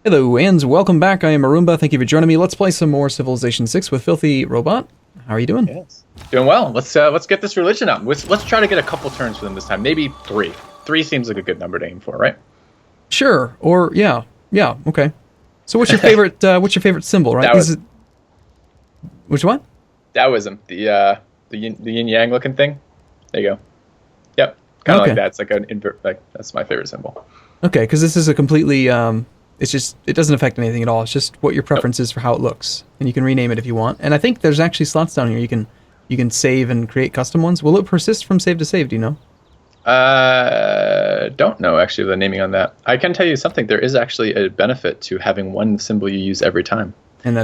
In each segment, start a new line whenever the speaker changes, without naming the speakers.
Hello and welcome back. I am Arumba. Thank you for joining me. Let's play some more Civilization 6 with FilthyRobot. How are you doing?
Yes, doing well. Let's get this religion up. Let's try to get a couple turns for them this time. Maybe three. Three seems like a good number to aim for, right?
Sure. Or yeah, okay. So what's your favorite? What's your favorite symbol? Right? Which one?
Taoism. The yin yang looking thing. There you go. Yep. Kind of like that. It's like an invert. Like that's my favorite symbol.
Okay, because this is a completely. It doesn't affect anything at all. It's just what your preference is for how it looks, and you can rename it if you want. And I think there's actually slots down here. You can save and create custom ones. Will it persist from save to save? Do you know?
Don't know actually the naming on that. I can tell you something. There is actually a benefit to having one symbol you use every time. And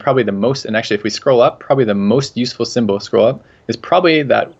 probably the most. And actually, if we scroll up, probably the most useful symbol. Scroll up is probably that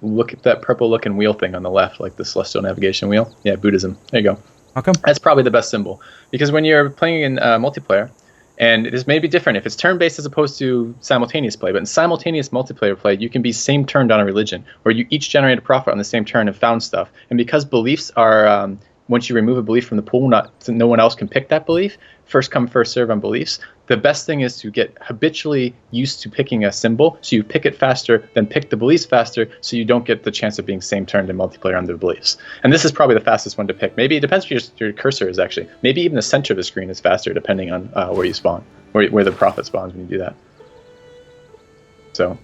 purple looking wheel thing on the left, like the celestial navigation wheel. Yeah, Buddhism. There you go.
How come?
That's probably the best symbol because when you're playing in multiplayer, and this may be different if it's turn-based as opposed to simultaneous play, but in simultaneous multiplayer play, you can be same turned on a religion, where you each generate a profit on the same turn and found stuff. And because beliefs are, once you remove a belief from the pool, no one else can pick that belief, first come, first serve on beliefs, the best thing is to get habitually used to picking a symbol, so you pick it faster, then pick the beliefs faster, so you don't get the chance of being same turned in multiplayer on the beliefs. And this is probably the fastest one to pick. Maybe it depends where your cursor is actually. Maybe even the center of the screen is faster depending on where you spawn, where the prophet spawns when you do that. So,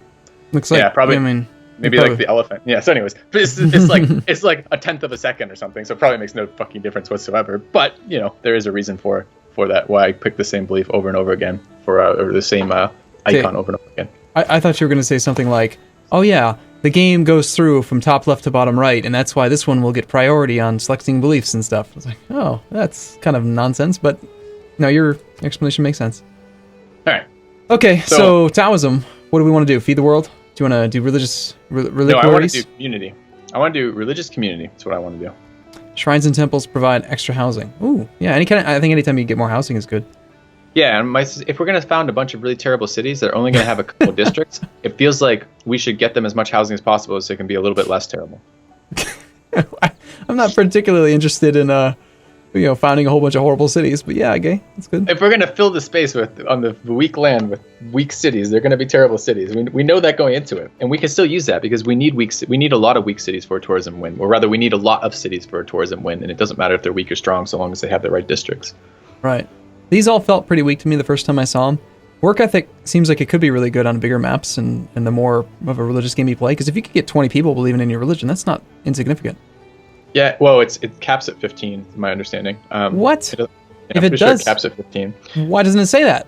looks like,
yeah, probably.
I mean,
maybe like the elephant. Yeah. So, anyways, it's like it's like a tenth of a second or something. So it probably makes no fucking difference whatsoever. But there is a reason for that. Why I pick the same belief over and over again or the same icon over and over again.
I thought you were going to say something like, "Oh yeah, the game goes through from top left to bottom right, and that's why this one will get priority on selecting beliefs and stuff." I was like, "Oh, that's kind of nonsense," but no, your explanation makes sense.
All right.
Okay, so Taoism. What do we want to do? Feed the world? Do you want to do religious reliquaries?
No, I want to do community. I want to do religious community. That's what I want to do.
Shrines and temples provide extra housing. Ooh, yeah. I think anytime you get more housing is good.
Yeah, and if we're going to found a bunch of really terrible cities that are only going to have a couple districts, it feels like we should get them as much housing as possible so it can be a little bit less terrible.
I'm not particularly interested in founding a whole bunch of horrible cities, but yeah, okay, that's good.
If we're going to fill the space on the weak land with weak cities, they're going to be terrible cities. We know that going into it, and we can still use that because we need a lot of weak cities for a tourism win, or rather, we need a lot of cities for a tourism win, and it doesn't matter if they're weak or strong, so long as they have the right districts.
Right. These all felt pretty weak to me the first time I saw them. Work ethic seems like it could be really good on bigger maps and the more of a religious game you play, because if you could get 20 people believing in your religion, that's not insignificant.
Yeah, well, it caps at 15, is my understanding.
What?
If it does, it caps at 15.
Why doesn't it say that?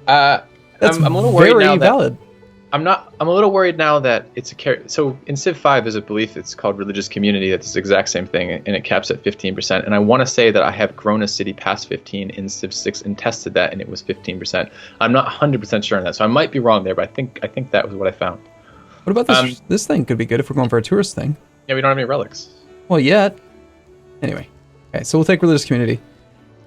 That's I'm a little worried
very
now
valid.
I'm a little worried now that it's so in Civ 5 there's a belief it's called religious community that's the exact same thing, and it caps at 15%. And I want to say that I have grown a city past 15 in Civ 6 and tested that, and it was 15%. I'm not 100% sure on that, so I might be wrong there, but I think that was what I found.
What about this? This thing could be good if we're going for a tourist thing.
Yeah, we don't have any relics.
Well, yet. Anyway. Okay, so we'll take religious community.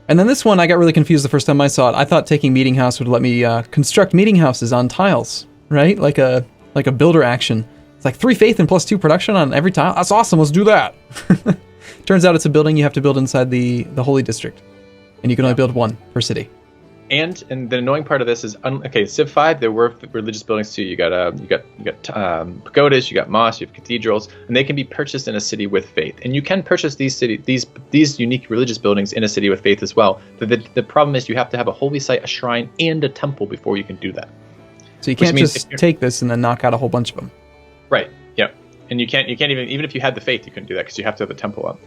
And then this one, I got really confused the first time I saw it. I thought taking meeting house would let me construct meeting houses on tiles, right? Like a builder action. It's like 3 faith and +2 production on every tile. That's awesome, let's do that. Turns out it's a building you have to build inside the holy district. And you can only build one per city. And
the annoying part of this is, Civ 5, there were religious buildings too. You got pagodas, you got mosques, you have cathedrals, and they can be purchased in a city with faith. And you can purchase these unique religious buildings in a city with faith as well. The problem is you have to have a holy site, a shrine, and a temple before you can do that.
So you can't just take this and then knock out a whole bunch of them.
Right. Yeah. And you can't even if you had the faith, you couldn't do that because you have to have the temple up.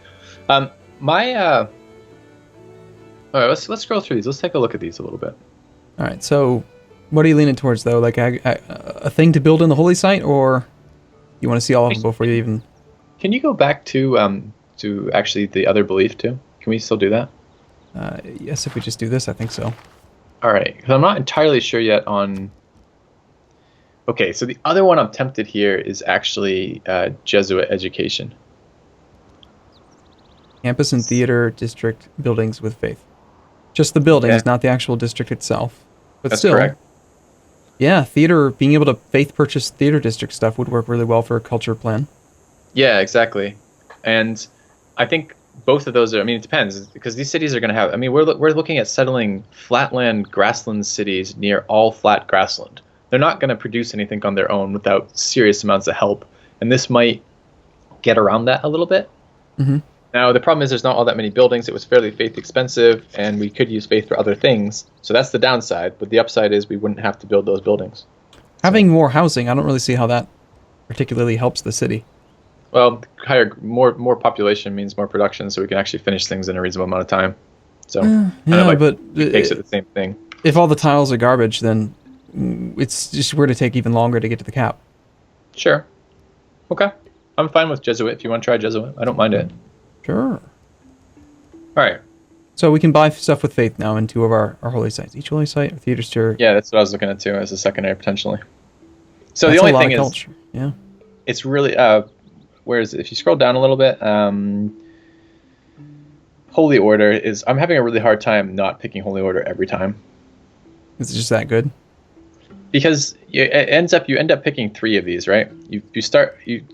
All right, let's scroll through these. Let's take a look at these a little bit.
All right, so what are you leaning towards, though? Like a thing to build in the holy site, or you want to see all of them before you even...
Can you go back to actually the other belief, too? Can we still do that?
Yes, if we just do this, I think so.
All right, because I'm not entirely sure yet on... Okay, so the other one I'm tempted here is actually Jesuit education.
Campus and theater district buildings with faith. Just the buildings, not the actual district itself. But
that's
still,
correct.
Yeah, theater, being able to faith purchase theater district stuff would work really well for a culture plan.
Yeah, exactly. And I think both of those are, I mean, it depends, because these cities are going to have, I mean, we're looking at settling flatland grassland cities near all flat grassland. They're not going to produce anything on their own without serious amounts of help, and this might get around that a little bit.
Mm-hmm.
Now, the problem is there's not all that many buildings. It was fairly faith expensive, and we could use faith for other things. So that's the downside, but the upside is we wouldn't have to build those buildings.
Having more housing, I don't really see how that particularly helps the city.
Well, more population means more production, so we can actually finish things in a reasonable amount of time. So,
but
it takes it the same thing.
If all the tiles are garbage, then it's just going to take even longer to get to the cap.
Sure. Okay. I'm fine with Jesuit if you want to try Jesuit. I don't mind it.
Sure.
All right.
So we can buy stuff with faith now in 2 of our holy sites. Each holy site, or theater stir.
Yeah, that's what I was looking at too, as a secondary potentially. So
That's
the only
a lot
thing
of
is,
culture. Yeah.
it's really whereas if you scroll down a little bit, Holy Order is, I'm having a really hard time not picking Holy Order every time.
Is it just that good?
Because you end up picking 3 of these, right? You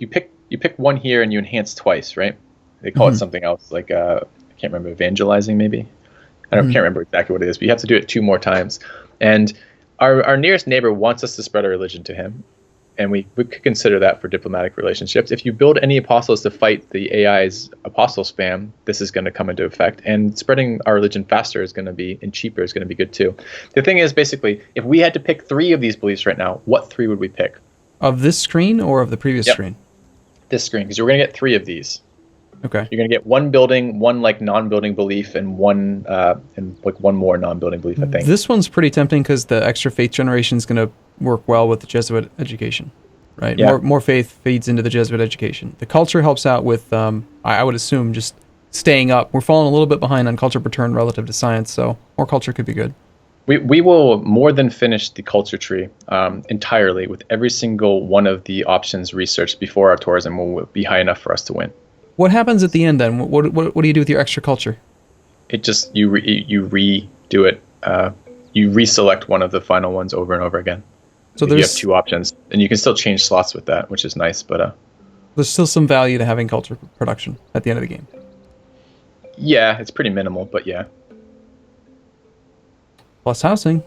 pick one here and you enhance twice, right? They call it something else, like I can't remember, evangelizing maybe. Can't remember exactly what it is, but you have to do it 2 more times. And our nearest neighbor wants us to spread our religion to him, and we could consider that for diplomatic relationships. If you build any apostles to fight the AI's apostle spam, this is going to come into effect, and spreading our religion faster is going to be, and cheaper is going to be good too. The thing is, basically, if we had to pick 3 of these beliefs right now, what 3 would we pick?
Of this screen or of the previous screen?
This screen, because we're going to get 3 of these.
Okay.
You're going to get 1 building, 1 like non-building belief, and one more non-building belief, I think.
This one's pretty tempting because the extra faith generation is going to work well with the Jesuit education, right?
Yeah.
More faith feeds into the Jesuit education. The culture helps out with, I would assume, just staying up. We're falling a little bit behind on culture per turn relative to science, so more culture could be good.
We will more than finish the culture tree entirely with every single one of the options researched before our tourism will be high enough for us to win.
What happens at the end then? What do you do with your extra culture?
It just, you redo it. You reselect one of the final ones over and over again. So you have 2 options, and you can still change slots with that, which is nice. But
there's still some value to having culture production at the end of the game.
Yeah, it's pretty minimal, but yeah.
Plus housing.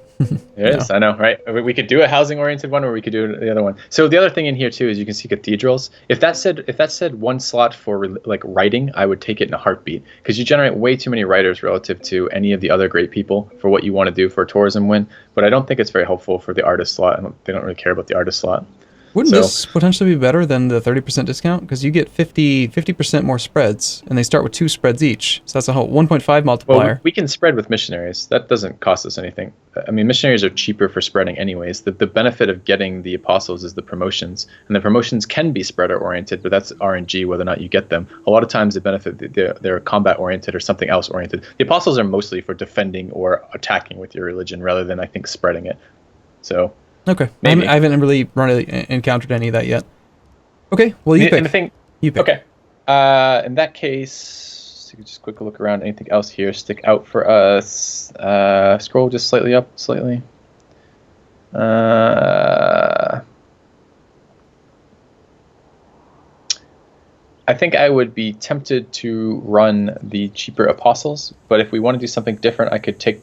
It is, I know, right? We could do a housing-oriented one, or we could do the other one. So the other thing in here too is you can see cathedrals. If that said 1 slot for like writing, I would take it in a heartbeat, because you generate way too many writers relative to any of the other great people for what you want to do for a tourism win. But I don't think it's very helpful for the artist slot. They don't really care about the artist slot.
Wouldn't this potentially be better than the 30% discount? Because you get 50% more spreads, and they start with 2 spreads each. So that's a whole 1.5 multiplier.
Well, we can spread with missionaries. That doesn't cost us anything. I mean, missionaries are cheaper for spreading anyways. The benefit of getting the apostles is the promotions. And the promotions can be spreader-oriented, but that's RNG whether or not you get them. A lot of times the benefit, they're combat-oriented or something else-oriented. The apostles are mostly for defending or attacking with your religion rather than, I think, spreading it. So...
Okay. I haven't really encountered any of that yet. Okay, well, you pick. You pick.
Okay. In that case, you can just quick look around. Anything else here stick out for us? Scroll just slightly up, slightly. I think I would be tempted to run the cheaper apostles, but if we want to do something different,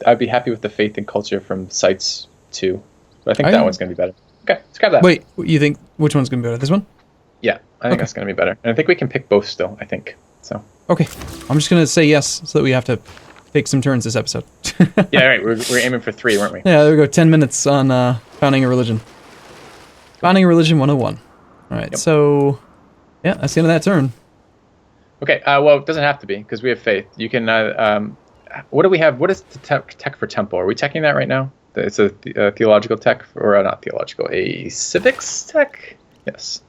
I'd be happy with the faith and culture from sites too. But I think that one's going to be better. Okay, let's grab that.
Wait, you think which one's going to be better? This one?
Yeah, I think that's going to be better. And I think we can pick both still, I think. So. Okay.
I'm just going to say yes so that we have to take some turns this episode.
Yeah, right. We're aiming for 3, weren't we?
Yeah, there we go. 10 minutes on founding a religion. Founding a religion 101. All right, so yeah, that's the end of that turn.
Okay, well, it doesn't have to be because we have faith. You can, what do we have? What is the tech for temple? Are we teching that right now? It's a theological tech, or not theological, a civics tech? Yes.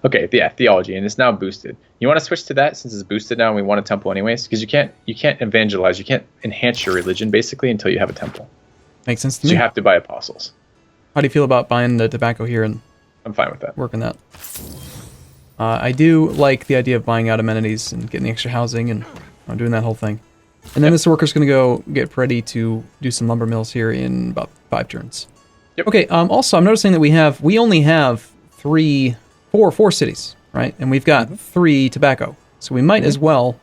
Okay, yeah, theology, and it's now boosted. You want to switch to that since it's boosted now and we want a temple anyways? Because you can't evangelize, you can't enhance your religion basically until you have a temple.
Makes sense to me.
So you have to buy apostles.
How do you feel about buying the tobacco here and
I'm fine with that.
Working that. I do like the idea of buying out amenities and getting the extra housing and doing that whole thing. And then this worker's going to go get ready to do some lumber mills here in about 5 turns.
Yep.
Okay, also I'm noticing that we only have four cities, right? And we've got 3 tobacco. So we might as well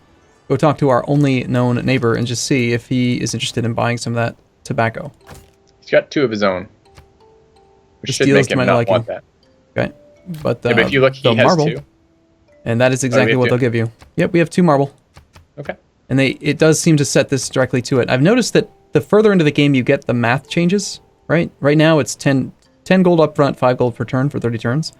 go talk to our only known neighbor and just see if he is interested in buying some of that tobacco.
He's got 2 of his own. Which
This
should
deals
make him
to my
not
liking.
want that.
Okay, but
Yeah, but if you look, he
the
has
marble,
2.
and that is exactly what they'll give you. Yep, we have 2 marble.
Okay.
And it does seem to set this directly to it. I've noticed that the further into the game you get, the math changes, right? Right now it's 10 gold up front, 5 gold per turn for 30 turns.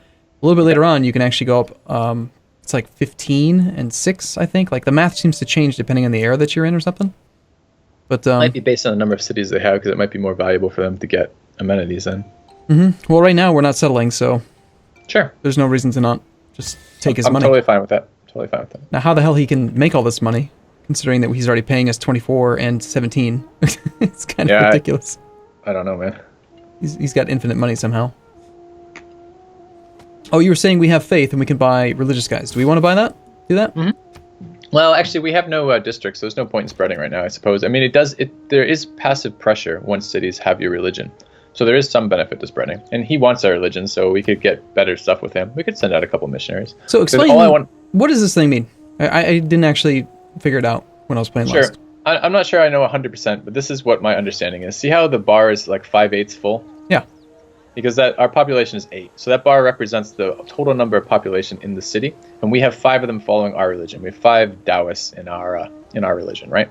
A little bit later on, you can actually go up, it's like 15 and 6, I think. Like, the math seems to change depending on the era that you're in or something. But
It might be based on the number of cities they have, because it might be more valuable for them to get amenities in.
Well, right now we're not settling, so
Sure.
there's no reason to not just take his
I'm
money.
totally fine with that. Totally fine with that.
Now, how the hell he can make all this money, considering that he's already paying us 24 and 17? It's kind of ridiculous.
I don't know, man.
He's got infinite money somehow. Oh, you were saying we have faith and we can buy religious guys. Do we want to buy that? Do that?
Well, actually, we have no districts, so there's no point in spreading right now, I suppose. I mean, there is passive pressure once cities have your religion. So there is some benefit to spreading. And he wants our religion, so we could get better stuff with him. We could send out a couple missionaries.
So explain, what does this thing mean? I didn't actually figure it out when I was playing last.
I'm not sure I know 100%, but this is what my understanding is. See how the bar is like 5/8 full?
Yeah.
Because our population is 8. So that bar represents the total number of population in the city. And we have 5 of them following our religion. We have 5 Taoists in our religion, right?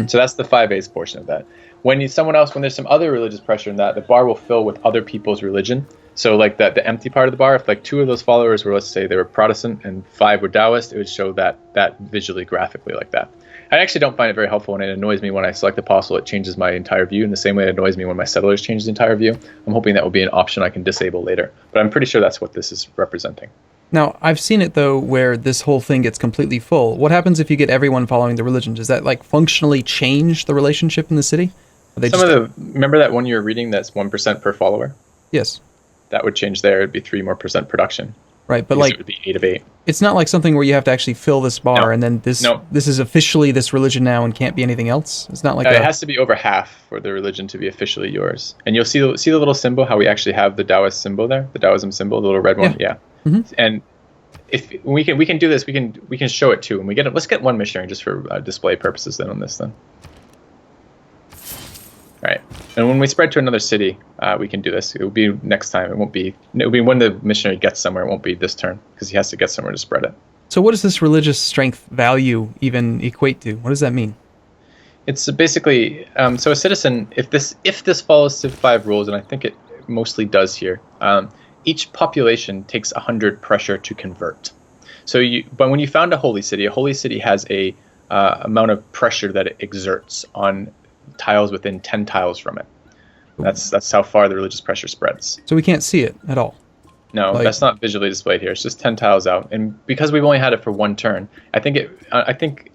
So that's the 5/8 portion of that. When there's some other religious pressure in that, the bar will fill with other people's religion. So like the empty part of the bar, if like 2 of those followers were, let's say they were Protestant and 5 were Taoist, it would show that visually, graphically like that. I actually don't find it very helpful, and it annoys me when I select Apostle, it changes my entire view in the same way it annoys me when my settlers change the entire view. I'm hoping that will be an option I can disable later, but I'm pretty sure that's what this is representing.
Now, I've seen it, though, where this whole thing gets completely full. What happens if you get everyone following the religion? Does that, like, functionally change the relationship in the city?
Remember that one you were reading that's 1% per follower?
Yes.
That would change there. It'd be 3% more production.
Right, but like,
it would be 8 of 8.
It's not like something where you have to actually fill this bar and then this is officially this religion now and can't be anything else. It's not like
it has to be over half for the religion to be officially yours. And you'll see the little symbol, how we actually have the Taoist symbol there, the Taoism symbol, the little red one. Yeah. And if we can do this, we can show it too. And let's get one missionary just for display purposes then on this then. All right. And when we spread to another city, we can do this. It will be next time. It will be when the missionary gets somewhere. It won't be this turn because he has to get somewhere to spread it.
So what does this religious strength value even equate to? What does that mean?
It's basically so a citizen, if this follows Civ 5 rules, and I think it mostly does here, each population takes 100 pressure to convert. But when you found a holy city has a amount of pressure that it exerts on tiles within 10 tiles from it. That's how far the religious pressure spreads.
So we can't see it at all.
No, that's not visually displayed here. It's just 10 tiles out, and because we've only had it for one turn, I think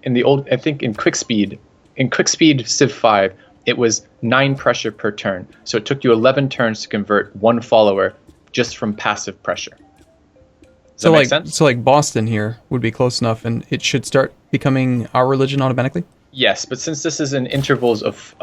in quick speed Civ 5, it was 9 pressure per turn. So it took you 11 turns to convert one follower just from passive pressure. Does that make sense?
So like Boston here would be close enough, and it should start becoming our religion automatically?
Yes, but since this is in intervals of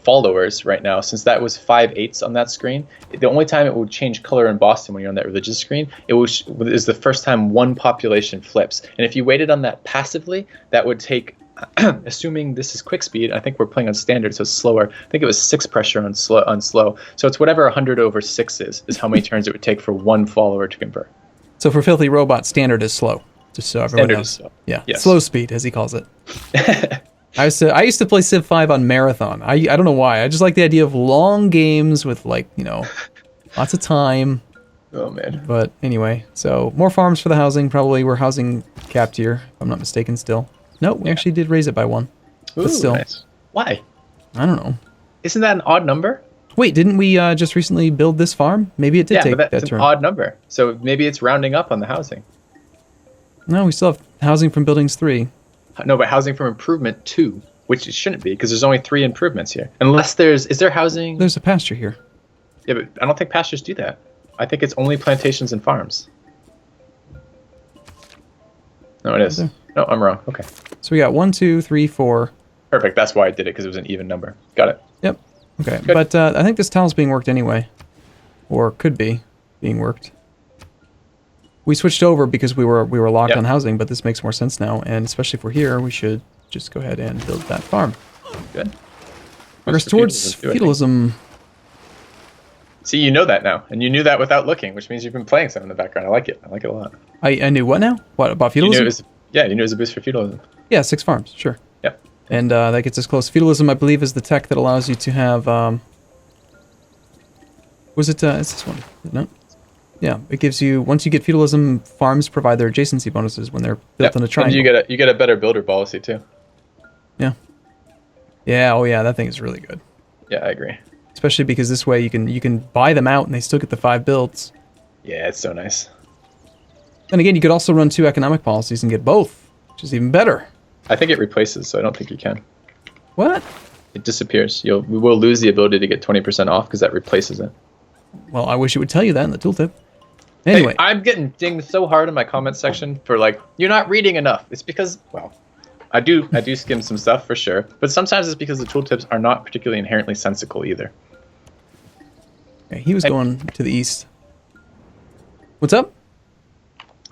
followers right now, since that was 5/8 on that screen, the only time it would change color in Boston when you're on that religious screen, is the first time one population flips. And if you waited on that passively, that would take, assuming this is quick speed, I think we're playing on standard, so it's slower. I think it was 6 pressure on slow. So it's whatever 100 over 6 is how many turns it would take for one follower to convert.
So for FilthyRobot, standard is slow. Just so everyone knows. Is slow. Yeah, yes. Slow speed, as he calls it. I used to play Civ 5 on Marathon. I don't know why. I just like the idea of long games with, like, lots of time.
Oh, man.
But anyway, so more farms for the housing. Probably we're housing capped here, if I'm not mistaken still. No, we actually did raise it by 1.
Ooh,
but still.
Nice. Why?
I don't know.
Isn't that an odd number?
Wait, didn't we just recently build this farm? Maybe it did take that turn.
It's an odd number. So maybe it's rounding up on the housing.
No, we still have housing from buildings 3.
No, but housing from improvement 2, which it shouldn't be because there's only 3 improvements here. Unless is there housing?
There's a pasture here.
Yeah, but I don't think pastures do that. I think it's only plantations and farms. No, it is. No, I'm wrong. Okay.
So we got 1, 2, 3, 4.
Perfect. That's why I did it, because it was an even number. Got it.
Yep. Okay. Good. But I think this tile's being worked anyway. Or could be being worked. We switched over because we were locked on housing, but this makes more sense now, and especially if we're here, we should just go ahead and build that farm.
Good.
Progress towards feudalism.
See, you know that now, and you knew that without looking, which means you've been playing some in the background. I like it. I like it a lot.
I knew what now? What about feudalism?
You knew it was a boost for feudalism.
Yeah, 6 farms, sure.
Yep.
And that gets us close. Feudalism, I believe, is the tech that allows you to have. Was it? It's this one. No. Yeah, it gives you, once you get feudalism, farms provide their adjacency bonuses when they're built in a triangle.
And you get a better builder policy too.
Yeah. Yeah. Oh yeah, that thing is really good.
Yeah, I agree.
Especially because this way you can buy them out and they still get the 5 builds.
Yeah, it's so nice.
And again, you could also run 2 economic policies and get both, which is even better.
I think it replaces, so I don't think you can.
What?
It disappears. We will lose the ability to get 20% off because that replaces it.
Well, I wish it would tell you that in the tooltip. Anyway.
Hey, I'm getting dinged so hard in my comment section for like, you're not reading enough. It's because, well, I do skim some stuff for sure, but sometimes it's because the tooltips are not particularly inherently sensical either.
Okay, he was going to the east. What's up?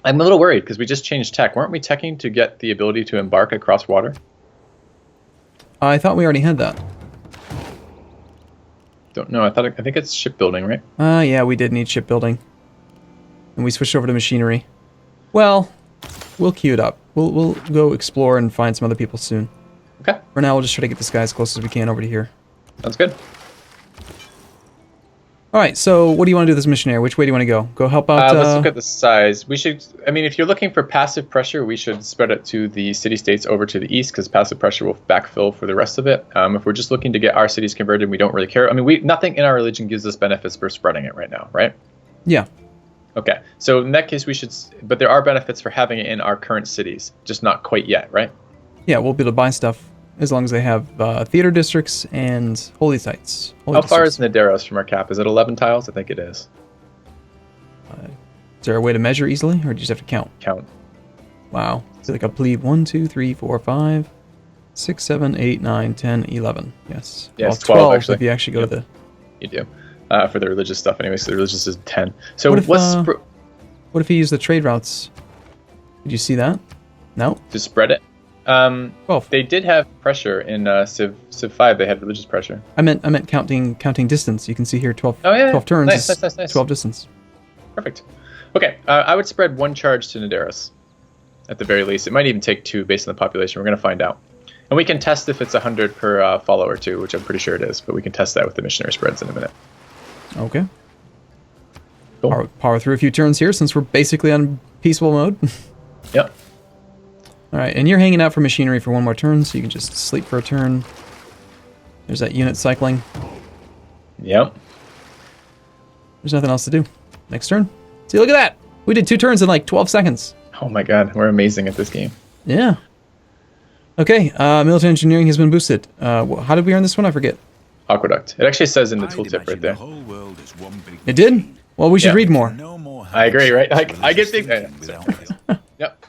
I'm a little worried because we just changed tech. Weren't we teching to get the ability to embark across water?
I thought we already had that.
Don't know. I think it's shipbuilding, right?
Yeah, we did need shipbuilding. And we switched over to machinery. Well, we'll queue it up. We'll go explore and find some other people soon.
Okay.
For now, we'll just try to get this guy as close as we can over to here.
Sounds good.
All right, so what do you want to do with this missionary? Which way do you want to go? Go help out...
Let's look at the size. We should... I mean, if you're looking for passive pressure, we should spread it to the city-states over to the east because passive pressure will backfill for the rest of it. If we're just looking to get our cities converted, we don't really care. I mean, nothing in our religion gives us benefits for spreading it right now, right?
Yeah.
Okay, so in that case, we should... But there are benefits for having it in our current cities, just not quite yet, right?
Yeah, we'll be able to buy stuff as long as they have theater districts and holy sites.
How far is Naderos from our cap? Is it 11 tiles? I think it is.
Is there a way to measure easily, or do you just have to count?
Count.
Wow. So like I believe 1, 2, 3, 4, 5, 6, 7, 8, 9, 10, 11. Yes.
Yeah,
well,
it's 12 actually.
If you actually go to the...
You do. For the religious stuff anyway, so the religious is 10. So
what if you use the trade routes? Did you see that? No?
To spread it?
12.
They did have pressure in Civ 5. They had religious pressure.
I meant counting distance. You can see here 12,
oh, yeah,
12 turns
nice.
12 distance.
Perfect. Okay, I would spread 1 charge to Naderos, at the very least. It might even take 2 based on the population. We're going to find out. And we can test if it's 100 per follower too, which I'm pretty sure it is, but we can test that with the missionary spreads in a minute.
Okay.
Cool.
Power through a few turns here since we're basically on peaceful mode.
Yep.
Alright, and you're hanging out for machinery for 1 more turn, so you can just sleep for a turn. There's that unit cycling.
Yep.
There's nothing else to do. Next turn. See, look at that! We did 2 turns in like 12 seconds.
Oh my god, we're amazing at this game.
Yeah. Okay, military engineering has been boosted. How did we earn this one? I forget.
Aqueduct. It actually says in the tooltip right there.
It did? Well, we should read more.
I agree, right? I get things. Yep.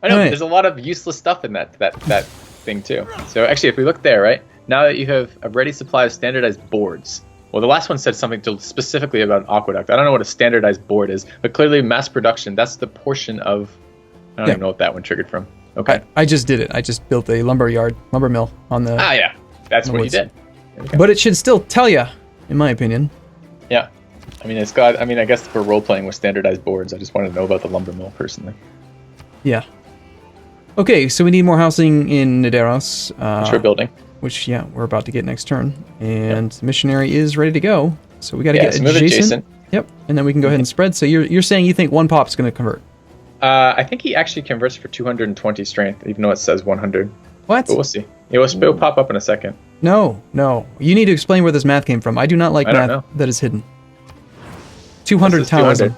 I know, There's a lot of useless stuff in that thing too. So actually, if we look there, right, now that you have a ready supply of standardized boards. Well, the last one said something specifically about aqueduct. I don't know what a standardized board is, but clearly mass production, that's the portion of... I don't even know what that one triggered from. Okay.
I just did it. I just built a lumber mill on the...
yeah. That's what you did.
But it should still tell you, in my opinion.
Yeah. I mean, I guess for role-playing with standardized boards, I just wanted to know about the lumber mill, personally.
Yeah. Okay, so we need more housing in Naderos.
Which we're building.
Which, yeah, we're about to get next turn. And missionary is ready to go. So we got to get adjacent. Yep, and then we can go ahead and spread. So you're saying you think 1 pop's going to convert?
I think he actually converts for 220 strength, even though it says 100.
What?
But we'll see. It'll pop up in a second.
No. You need to explain where this math came from. I do not like math that is hidden. 200 Taoism.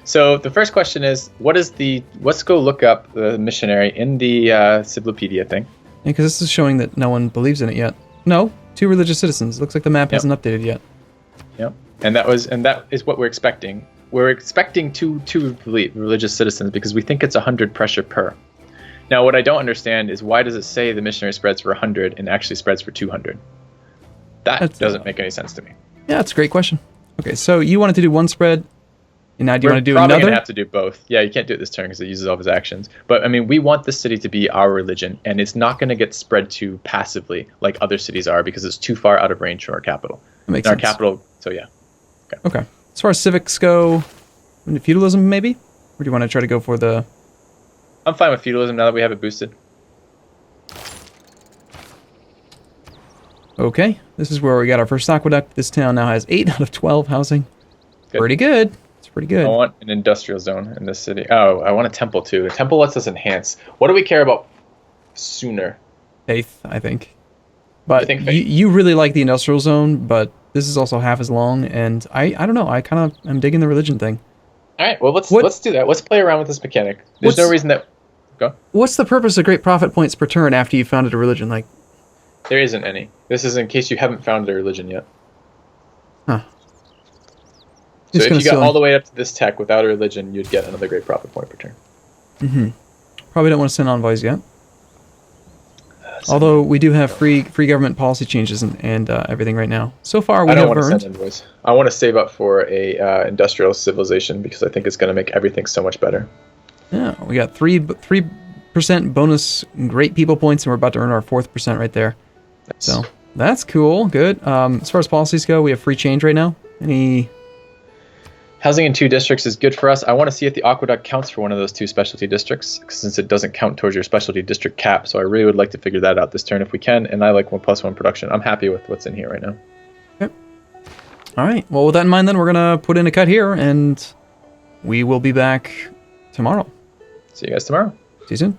So the first question is, let's go look up the missionary in the Civlopedia thing.
Yeah, because this is showing that no one believes in it yet. No, 2 religious citizens. Looks like the map hasn't updated yet.
Yep. And that is what we're expecting. We're expecting two religious citizens because we think it's 100 pressure per. Now, what I don't understand is why does it say the missionary spreads for 100 and actually spreads for 200? That doesn't make any sense to me.
Yeah, that's a great question. Okay, so you wanted to do 1 spread. And now, do you want to do
probably
another?
Gonna have to do both. Yeah, you can't do it this turn because it uses all of his actions. But I mean, we want this city to be our religion, and it's not going to get spread to passively like other cities are because it's too far out of range from our capital.
That makes
Our
sense.
capital. So yeah.
Okay. As far as civics go, into feudalism maybe, or do you want to try to go for the?
I'm fine with feudalism now that we have it boosted.
Okay, this is where we got our first aqueduct. This town now has 8 out of 12 housing.
Good.
Pretty good. It's pretty good.
I want an industrial zone in this city. Oh, I want a temple too. A temple lets us enhance. What do we care about sooner?
Faith, I think. But
think faith?
you really like the industrial zone, but this is also half as long, and I don't know. I kind of am digging the religion thing.
All right, well let's do that. Let's play around with this mechanic. There's no reason that. Go.
What's the purpose of great profit points per turn after you founded a religion? Like,
there isn't any. This is in case you haven't founded a religion yet.
huh?
So if you got all the way up to this tech without a religion, you'd get another great profit point per turn.
Mm-hmm. Probably don't want to send envoys yet. Although we do have free government policy changes and everything right now. So far, we
I don't
have
want to
earned.
send envoys. I want to save up for a industrial civilization because I think it's going to make everything so much better.
Yeah, we got 3% bonus great people points, and we're about to earn our 4th% right there.
Nice.
So that's cool. Good. As far as policies go, we have free change right now. Any?
Housing in 2 districts is good for us. I want to see if the aqueduct counts for one of those 2 specialty districts, since it doesn't count towards your specialty district cap. So I really would like to figure that out this turn if we can. And I like 1+1 production. I'm happy with what's in here right now.
Okay. All right. Well, with that in mind, then we're gonna put in a cut here, and we will be back tomorrow.
See you guys tomorrow.
See you soon.